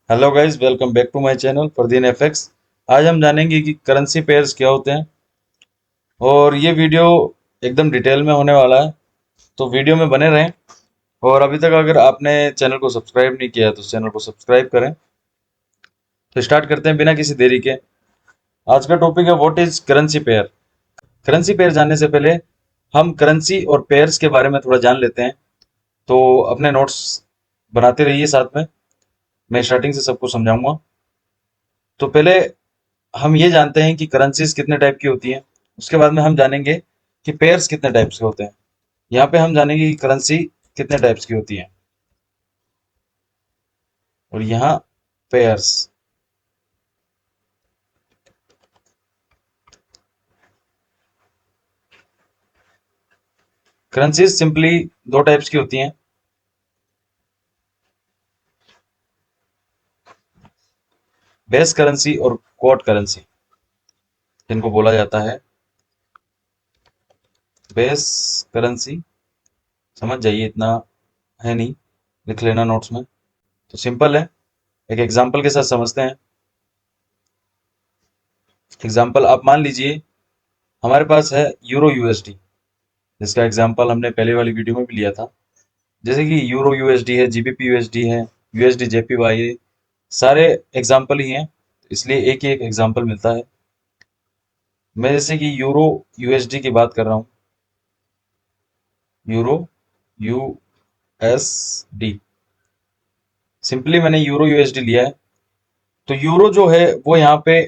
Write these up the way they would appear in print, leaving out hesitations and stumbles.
Hello guys, welcome back to my channel Fardeen FX. आज हम जानेंगे कि करेंसी पेयर्स क्या होते हैं और ये वीडियो एकदम डिटेल में होने वाला है, तो वीडियो में बने रहें। और अभी तक अगर आपने चैनल को सब्सक्राइब नहीं किया तो चैनल को सब्सक्राइब करें। तो स्टार्ट करते हैं बिना किसी देरी के। आज का टॉपिक है what is currency pair. Currency pair जानने से पहले हम करेंसी और पेयर्स के बारे में थोड़ा जान लेते हैं। तो अपने नोट्स बनाते रहिए साथ में, मैं स्टार्टिंग से सबको समझाऊंगा। तो पहले हम ये जानते हैं कि करेंसीज कितने टाइप की होती हैं। उसके बाद में हम जानेंगे कि पेयर्स कितने टाइप्स के होते हैं। यहाँ पे हम जानेंगे कि करेंसी कितने टाइप्स की होती है और यहाँ पेयर्स। करेंसीज सिंपली दो टाइप्स की होती हैं, बेस करेंसी और कोट करेंसी, जिनको बोला जाता है बेस करेंसी। समझ जाइए, इतना है नहीं, लिख लेना नोट्स में। तो सिंपल है, एक एग्जांपल के साथ समझते हैं। एग्जांपल आप मान लीजिए, हमारे पास है यूरो यूएसडी, जिसका एग्जांपल हमने पहले वाली वीडियो में भी लिया था। जैसे कि यूरो यूएसडी है, जीबीपी यूएसडी है, यूएसडी जेपीवाई है, सारे एग्जाम्पल ही हैं, इसलिए एक ही एक एग्जाम्पल मिलता है। मैं जैसे कि यूरो यूएसडी की बात कर रहा हूँ, यूरो यूएसडी, सिंपली मैंने यूरो यूएसडी लिया है। तो यूरो जो है वो यहाँ पे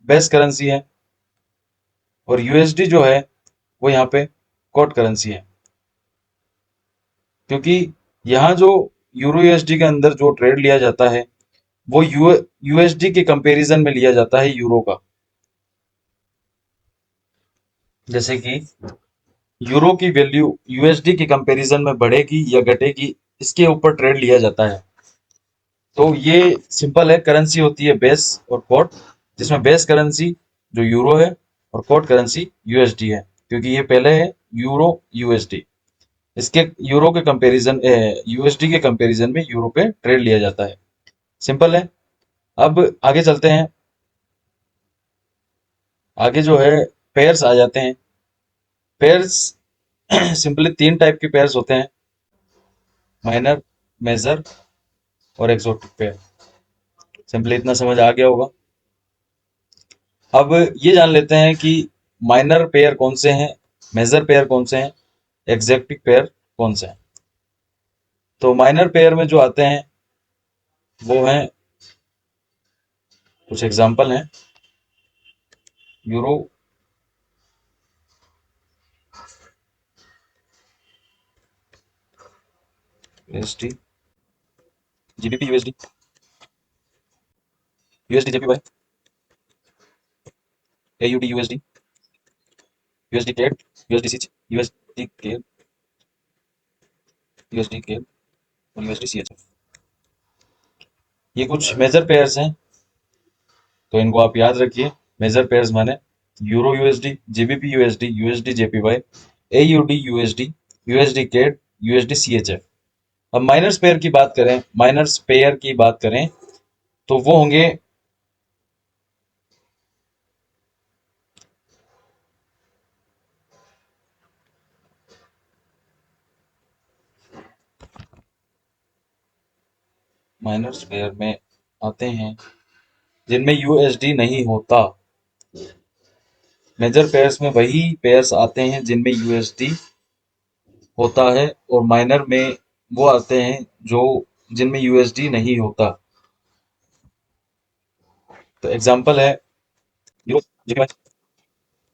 बेस करेंसी है और यूएसडी जो है वो यहाँ पे कोट करेंसी है, क्योंकि यहाँ जो यूरो यूएसडी के अंदर जो ट्रेड लिया जाता है वो यूएसडी के कंपैरिजन में लिया जाता है यूरो का। जैसे कि यूरो की वैल्यू यूएसडी के कंपैरिजन में बढ़ेगी या घटेगी, इसके ऊपर ट्रेड लिया जाता है। तो ये सिंपल है, करेंसी होती है बेस और कोट, जिसमें बेस करेंसी जो यूरो है और कोट करेंसी यूएसडी है, क्योंकि ये पहले है यूरो यूएसडी। इसके यूरो के कंपैरिजन यूएसडी के कंपैरिजन में यूरो पे ट्रेड लिया जाता है। सिंपल है। अब आगे चलते हैं। आगे जो है पेयर्स आ जाते हैं। पेयर्स सिंपली तीन टाइप के पेयर्स होते हैं, माइनर, मेजर और एक्सोटिक पेयर। सिंपली इतना समझ आ गया होगा। अब ये जान लेते हैं कि माइनर पेयर कौन से हैं, मेजर पेयर कौन से हैं, एक्सोटिक पेयर कौन से हैं। तो माइनर पेयर में जो आते हैं वो हैं, कुछ एग्जांपल हैं, euro USD, GBP USD, USD JPY, AUD USD, USD CAD, USD सीच, यूएसडी केड, यूएसडी केड और यूएसडी सीएचएफ। ये कुछ मेजर पेयर्स हैं, तो इनको आप याद रखिए। मेजर पेयर्स माने euro USD, GBP USD, USD JPY, AUD USD, USD CAD, USD CHF. अब माइनर्स पेयर की बात करें, माइनर्स पेयर की बात करें तो वो होंगे माइनर्स पेयर में आते हैं जिनमें यूएसडी नहीं होता। मेजर पेयर्स में वही पेयर्स आते हैं जिनमें यूएसडी होता है, और माइनर में वो आते हैं जो जिनमें यूएसडी नहीं होता। तो एग्जांपल है euro GPY,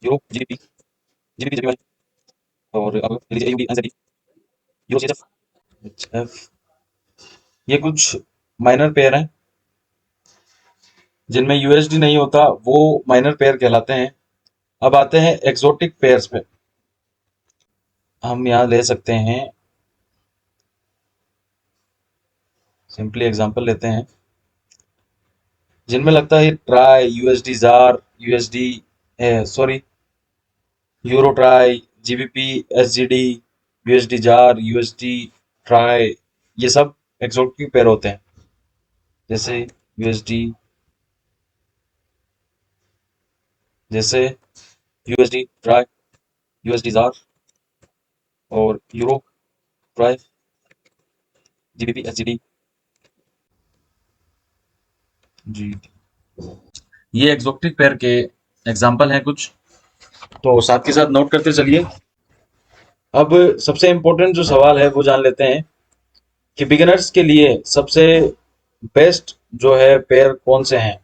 euro GBP, GBP JPY, और अब लीजिए AUD NZD, euro CHF, HF. ये कुछ माइनर पेयर हैं जिनमें यूएसडी नहीं होता, वो माइनर पेयर कहलाते हैं। अब आते हैं एक्सोटिक पेयर्स पे। हम यहाँ ले सकते हैं, सिंपली एग्जांपल लेते हैं जिनमें लगता है TRY, USD ZAR, USD sorry euro TRY, GBP, SGD, USD ZAR, USD TRY, ये सब एक्सोटिक पेयर होते हैं। जैसे यूएसडी, जैसे यूएसडी ट्राई, यूएसडी जार और यूरो ट्राई, जीबीपी, एसजीडी जी। ये एक्सोटिक पेयर के एग्जाम्पल हैं कुछ, तो साथ के साथ नोट करते चलिए। अब सबसे इम्पोर्टेंट जो सवाल है वो जान लेते हैं कि बिगिनर्स के लिए सबसे बेस्ट जो है पेयर कौन से हैं,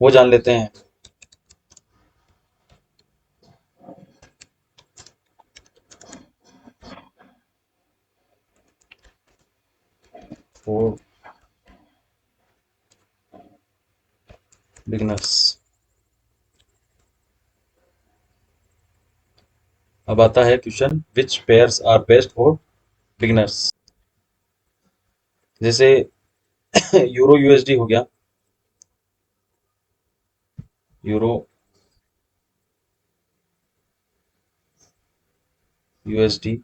वो जान लेते हैं। फॉर बिगिनर्स, अब आता है question, which pairs are best for beginners. जैसे यूरो यूएसडी हो गया, euro USD,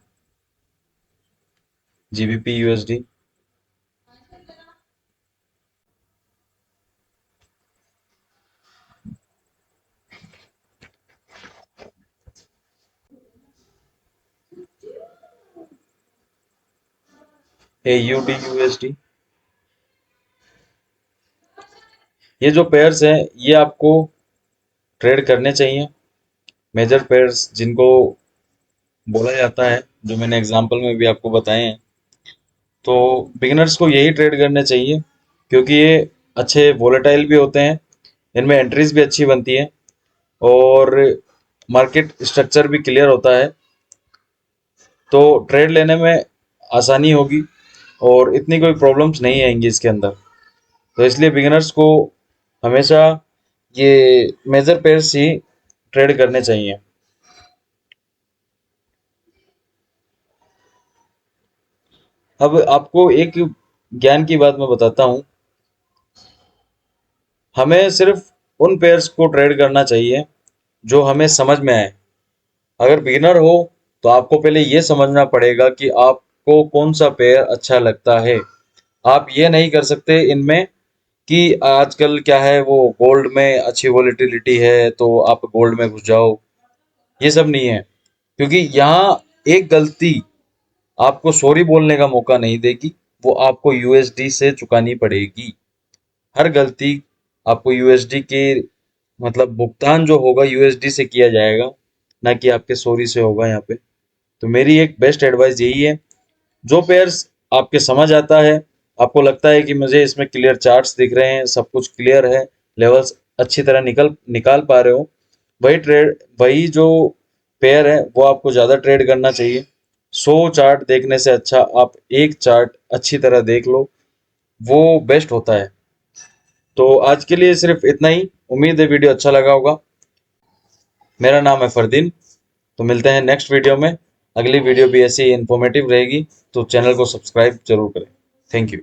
GBP USD, AUD USD. ये जो पेयर्स हैं ये आपको ट्रेड करने चाहिए। मेजर पेयर्स जिनको बोला जाता है, जो मैंने एग्जांपल में भी आपको बताए हैं, तो बिगिनर्स को यही ट्रेड करने चाहिए, क्योंकि ये अच्छे वोलेटाइल भी होते हैं, इनमें एंट्रीज भी अच्छी बनती है और मार्केट स्ट्रक्चर भी क्लियर होता है, तो ट्रेड लेने में आसानी होगी और इतनी कोई प्रॉब्लम्स नहीं आएंगी इसके अंदर। तो इसलिए बिगिनर्स को हमेशा ये मेजर पेयर्स ही ट्रेड करने चाहिए। अब आपको एक ज्ञान की बात मैं बताता हूँ, हमें सिर्फ उन पेयर्स को ट्रेड करना चाहिए जो हमें समझ में आए। अगर बिगिनर हो तो आपको पहले ये समझना पड़ेगा कि आपको कौन सा पेयर अच्छा लगता है। आप ये नहीं कर सकते इनमें कि आजकल क्या है, वो गोल्ड में अच्छी वोलेटिलिटी है तो आप गोल्ड में घुस जाओ, ये सब नहीं है। क्योंकि यहाँ एक गलती आपको सॉरी बोलने का मौका नहीं देगी, वो आपको यूएसडी से चुकानी पड़ेगी। हर गलती आपको यूएसडी के मतलब भुगतान जो होगा यूएसडी से किया जाएगा, ना कि आपके सॉरी से होगा यहाँ पे। तो मेरी एक बेस्ट एडवाइस यही है, जो पेयर्स आपके समझ आता है, आपको लगता है कि मुझे इसमें क्लियर चार्ट्स दिख रहे हैं, सब कुछ क्लियर है, लेवल्स अच्छी तरह निकल निकाल पा रहे हो, वही जो पेयर है वो आपको ज़्यादा ट्रेड करना चाहिए। 100 चार्ट देखने से अच्छा आप एक चार्ट अच्छी तरह देख लो, वो बेस्ट होता है। तो आज के लिए सिर्फ इतना ही। उम्मीद है वीडियो अच्छा लगा होगा। मेरा नाम है फरदीन। तो मिलते हैं नेक्स्ट वीडियो में। अगली वीडियो भी ऐसी इंफॉर्मेटिव रहेगी, तो चैनल को सब्सक्राइब जरूर करें। Thank you.